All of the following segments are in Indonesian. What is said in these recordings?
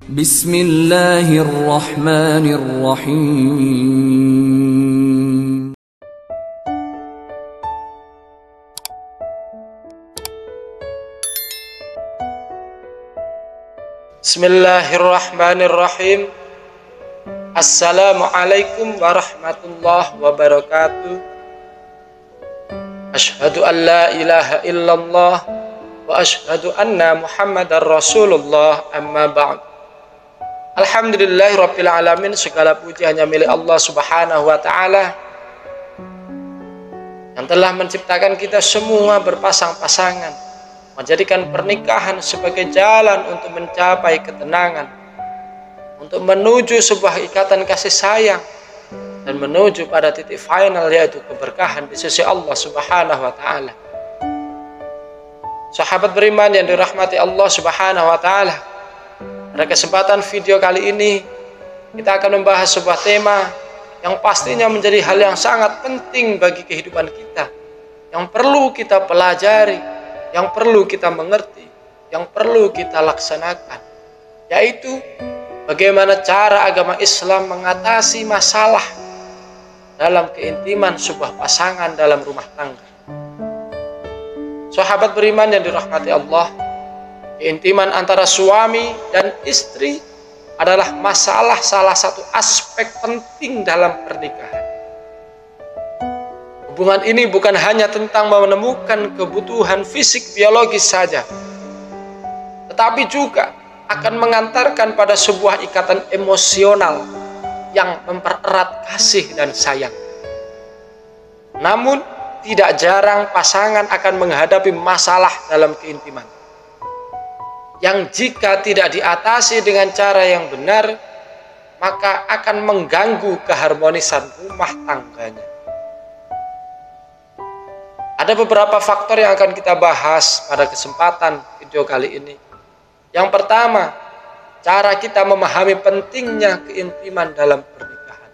Bismillahirrahmanirrahim. Bismillahirrahmanirrahim. Assalamualaikum warahmatullahi wabarakatuh. Asyhadu an la ilaha illallah wa asyhadu anna Muhammadar Rasulullah, amma ba'd. Alhamdulillahirabbil alamin, segala puji hanya milik Allah Subhanahu wa taala yang telah menciptakan kita semua berpasang-pasangan, menjadikan pernikahan sebagai jalan untuk mencapai ketenangan, untuk menuju sebuah ikatan kasih sayang, dan menuju pada titik final, yaitu keberkahan di sisi Allah Subhanahu wa ta'ala. Sahabat beriman yang dirahmati Allah Subhanahu wa ta'ala, pada kesempatan video kali ini kita akan membahas sebuah tema yang pastinya menjadi hal yang sangat penting bagi kehidupan kita, yang perlu kita pelajari, yang perlu kita mengerti, yang perlu kita laksanakan, yaitu bagaimana cara agama Islam mengatasi masalah dalam keintiman sebuah pasangan dalam rumah tangga. Sahabat beriman yang dirahmati Allah, keintiman antara suami dan istri adalah masalah salah satu aspek penting dalam pernikahan. Hubungan ini bukan hanya tentang menemukan kebutuhan fisik biologis saja, tetapi juga akan mengantarkan pada sebuah ikatan emosional yang mempererat kasih dan sayang. Namun, tidak jarang pasangan akan menghadapi masalah dalam keintiman yang jika tidak diatasi dengan cara yang benar, maka akan mengganggu keharmonisan rumah tangganya. Ada beberapa faktor yang akan kita bahas pada kesempatan video kali ini. Yang pertama, cara kita memahami pentingnya keintiman dalam pernikahan.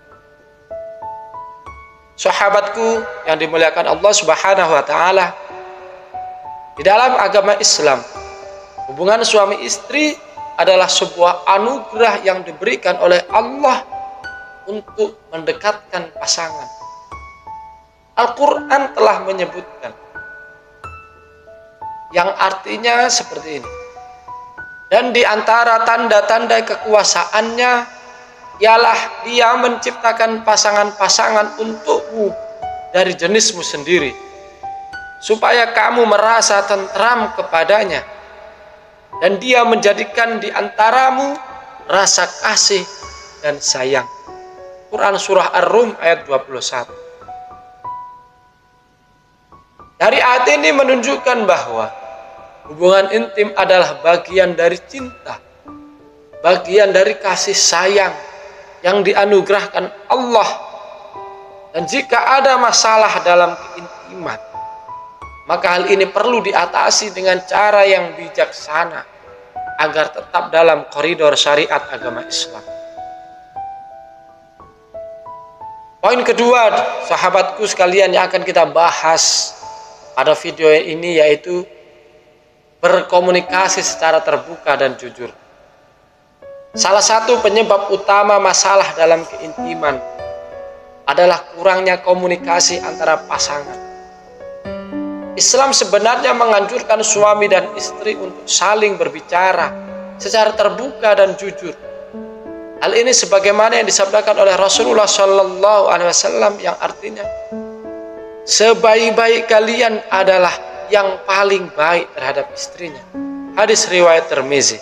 Sahabatku yang dimuliakan Allah Subhanahu wa ta'ala, di dalam agama Islam, hubungan suami istri adalah sebuah anugerah yang diberikan oleh Allah untuk mendekatkan pasangan. Al-Quran telah menyebutkan, yang artinya seperti ini: dan di antara tanda-tanda kekuasaannya ialah Dia menciptakan pasangan-pasangan untukmu dari jenismu sendiri, supaya kamu merasa tentram kepadanya, dan Dia menjadikan di antaramu rasa kasih dan sayang. Quran Surah Ar-Rum ayat 21. Dari ayat ini menunjukkan bahwa hubungan intim adalah bagian dari cinta, bagian dari kasih sayang yang dianugerahkan Allah. Dan jika ada masalah dalam keintiman, maka hal ini perlu diatasi dengan cara yang bijaksana agar tetap dalam koridor syariat agama Islam. Poin kedua, sahabatku sekalian, yang akan kita bahas pada video ini yaitu berkomunikasi secara terbuka dan jujur. Salah satu penyebab utama masalah dalam keintiman adalah kurangnya komunikasi antara pasangan. Islam sebenarnya menganjurkan suami dan istri untuk saling berbicara secara terbuka dan jujur. Hal ini sebagaimana yang disabdakan oleh Rasulullah SAW, yang artinya, sebaik-baik kalian adalah yang paling baik terhadap istrinya. Hadis riwayat Tirmizi.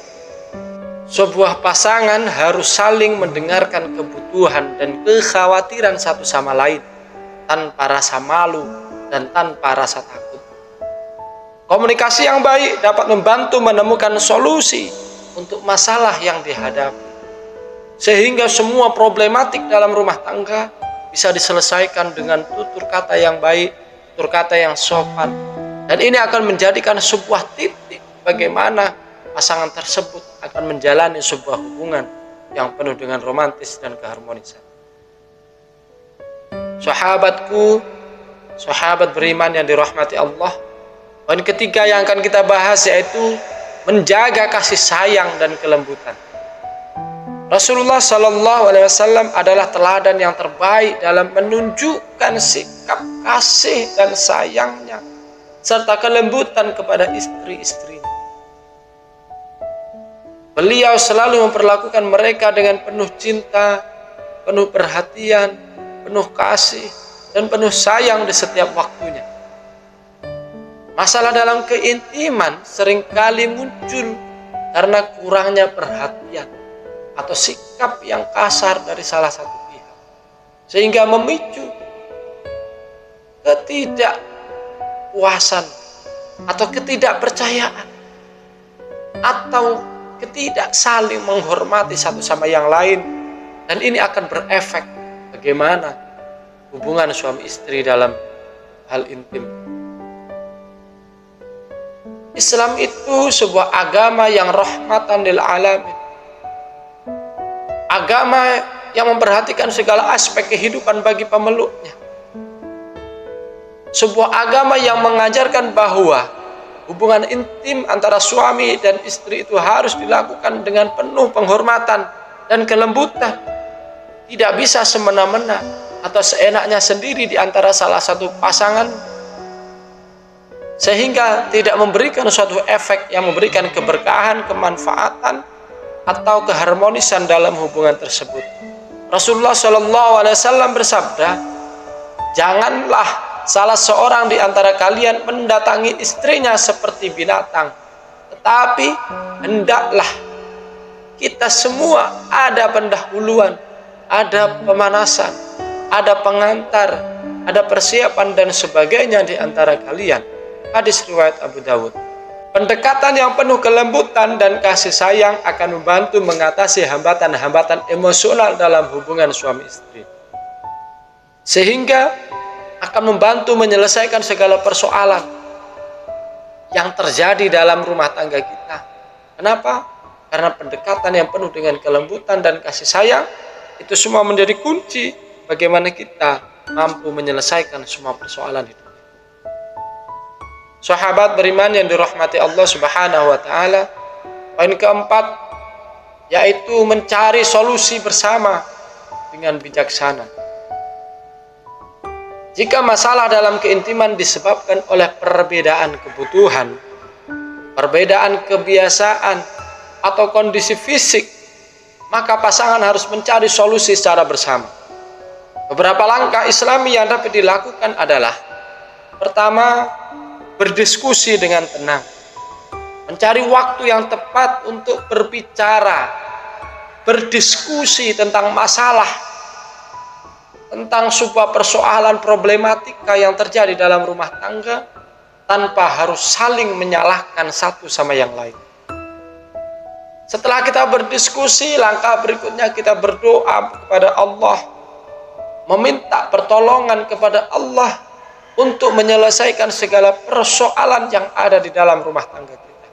Sebuah pasangan harus saling mendengarkan kebutuhan dan kekhawatiran satu sama lain tanpa rasa malu dan tanpa rasa takut. Komunikasi yang baik dapat membantu menemukan solusi untuk masalah yang dihadapi, sehingga semua problematik dalam rumah tangga bisa diselesaikan dengan tutur kata yang baik, tutur kata yang sopan. Dan ini akan menjadikan sebuah titik bagaimana pasangan tersebut akan menjalani sebuah hubungan yang penuh dengan romantis dan keharmonisan. Sahabatku, sahabat beriman yang dirahmati Allah, poin ketiga yang akan kita bahas yaitu menjaga kasih sayang dan kelembutan. Rasulullah Shallallahu Alaihi Wasallam adalah teladan yang terbaik dalam menunjukkan sikap kasih dan sayangnya serta kelembutan kepada istri-istrinya. Beliau selalu memperlakukan mereka dengan penuh cinta, penuh perhatian, penuh kasih, dan penuh sayang di setiap waktunya. Masalah dalam keintiman seringkali muncul karena kurangnya perhatian atau sikap yang kasar dari salah satu pihak, sehingga memicu ketidakpuasan atau ketidakpercayaan atau ketidak saling menghormati satu sama yang lain, dan ini akan berefek bagaimana hubungan suami istri dalam hal intim. Islam itu sebuah agama yang rahmatan lil alamin, agama yang memperhatikan segala aspek kehidupan bagi pemeluknya. Sebuah agama yang mengajarkan bahwa hubungan intim antara suami dan istri itu harus dilakukan dengan penuh penghormatan dan kelembutan. Tidak bisa semena-mena atau seenaknya sendiri di antara salah satu pasangan, sehingga tidak memberikan suatu efek yang memberikan keberkahan, kemanfaatan, atau keharmonisan dalam hubungan tersebut. Rasulullah Shallallahu Alaihi Wasallam bersabda, janganlah salah seorang di antara kalian mendatangi istrinya seperti binatang, tetapi hendaklah kita semua ada pendahuluan, ada pemanasan, ada pengantar, ada persiapan dan sebagainya di antara kalian. Hadis riwayat Abu Dawud. Pendekatan yang penuh kelembutan dan kasih sayang akan membantu mengatasi hambatan-hambatan emosional dalam hubungan suami istri, sehingga akan membantu menyelesaikan segala persoalan yang terjadi dalam rumah tangga kita. Kenapa? Karena pendekatan yang penuh dengan kelembutan dan kasih sayang itu semua menjadi kunci bagaimana kita mampu menyelesaikan semua persoalan hidup. Sahabat beriman yang dirahmati Allah Subhanahu wa taala, poin keempat yaitu mencari solusi bersama dengan bijaksana. Jika masalah dalam keintiman disebabkan oleh perbedaan kebutuhan, perbedaan kebiasaan, atau kondisi fisik, maka pasangan harus mencari solusi secara bersama. Beberapa langkah Islami yang dapat dilakukan adalah: pertama, berdiskusi dengan tenang, mencari waktu yang tepat untuk berbicara, berdiskusi tentang masalah, tentang sebuah persoalan problematika yang terjadi dalam rumah tangga tanpa harus saling menyalahkan satu sama yang lain. Setelah kita berdiskusi, langkah berikutnya kita berdoa kepada Allah, meminta pertolongan kepada Allah untuk menyelesaikan segala persoalan yang ada di dalam rumah tangga kita.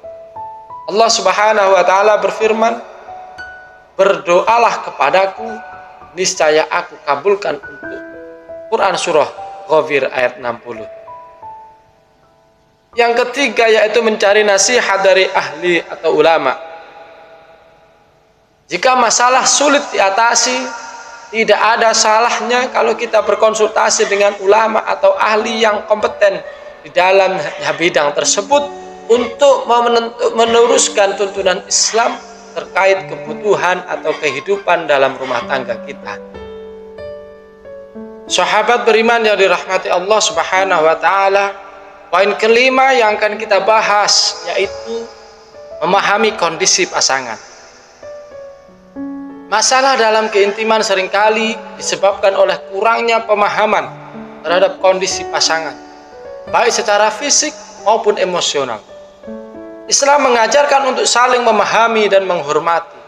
Allah Subhanahu wa taala berfirman, berdoalah kepadaku, niscaya aku kabulkan untuk. Quran surah Ghafir ayat 60. Yang ketiga yaitu mencari nasihat dari ahli atau ulama. Jika masalah sulit diatasi, tidak ada salahnya kalau kita berkonsultasi dengan ulama atau ahli yang kompeten di dalam bidang tersebut untuk meneruskan tuntunan Islam terkait kebutuhan atau kehidupan dalam rumah tangga kita. Sahabat beriman yang dirahmati Allah Subhanahu wa taala, poin kelima yang akan kita bahas yaitu memahami kondisi pasangan. Masalah dalam keintiman seringkali disebabkan oleh kurangnya pemahaman terhadap kondisi pasangan, baik secara fisik maupun emosional. Islam mengajarkan untuk saling memahami dan menghormati.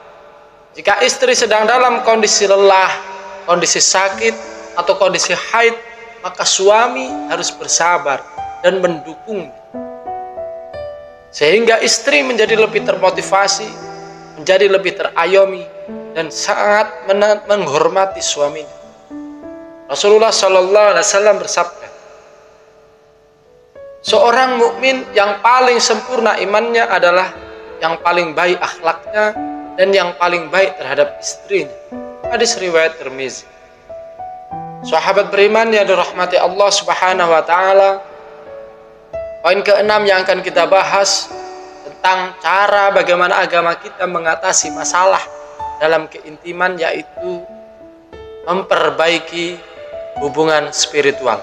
Jika istri sedang dalam kondisi lelah, kondisi sakit, atau kondisi haid, maka suami harus bersabar dan mendukungnya, sehingga istri menjadi lebih termotivasi, menjadi lebih terayomi, dan sangat menghormati suaminya. Rasulullah Shallallahu Alaihi Wasallam bersabda, seorang mukmin yang paling sempurna imannya adalah yang paling baik akhlaknya dan yang paling baik terhadap istrinya. Hadis riwayat Tirmizi. Sahabat beriman yang dirahmati Allah Subhanahu wa taala, poin ke-6 yang akan kita bahas tentang cara bagaimana agama kita mengatasi masalah dalam keintiman, yaitu memperbaiki hubungan spiritual.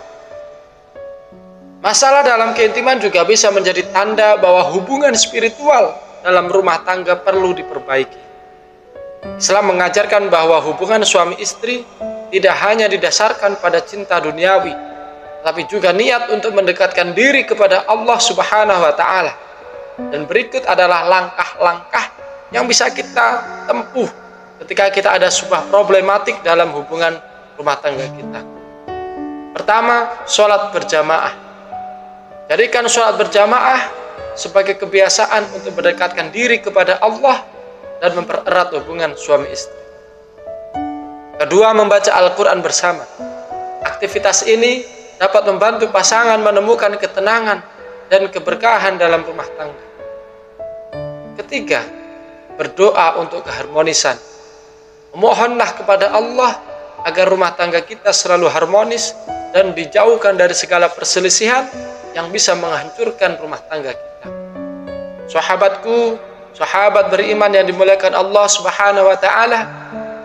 Masalah dalam keintiman juga bisa menjadi tanda bahwa hubungan spiritual dalam rumah tangga perlu diperbaiki. Islam mengajarkan bahwa hubungan suami istri tidak hanya didasarkan pada cinta duniawi, tapi juga niat untuk mendekatkan diri kepada Allah Subhanahu wa taala. Dan berikut adalah langkah-langkah yang bisa kita tempuh ketika kita ada sebuah problematik dalam hubungan rumah tangga kita. Pertama, sholat berjamaah. Jadikan sholat berjamaah sebagai kebiasaan untuk mendekatkan diri kepada Allah dan mempererat hubungan suami istri. Kedua, membaca Al-Quran bersama. Aktivitas ini dapat membantu pasangan menemukan ketenangan dan keberkahan dalam rumah tangga. Ketiga, berdoa untuk keharmonisan. Memohonlah kepada Allah agar rumah tangga kita selalu harmonis dan dijauhkan dari segala perselisihan yang bisa menghancurkan rumah tangga kita. Sahabatku, sahabat beriman yang dimuliakan Allah Subhanahu wa taala,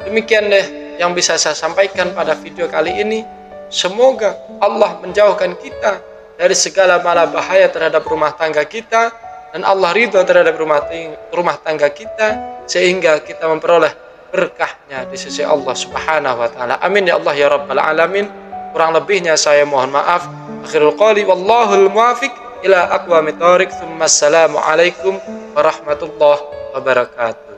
demikian deh yang bisa saya sampaikan pada video kali ini. Semoga Allah menjauhkan kita dari segala bala bahaya terhadap rumah tangga kita, dan Allah ridha terhadap rumah tangga kita, sehingga kita memperoleh berkahnya di sisi Allah Subhanahu wa taala. Amin ya Allah ya rabbal alamin. Kurang lebihnya saya mohon maaf. Akhirul qali wallahul muwafiq ila aqwamit thoriq. Assalamu alaikum warahmatullahi wabarakatuh.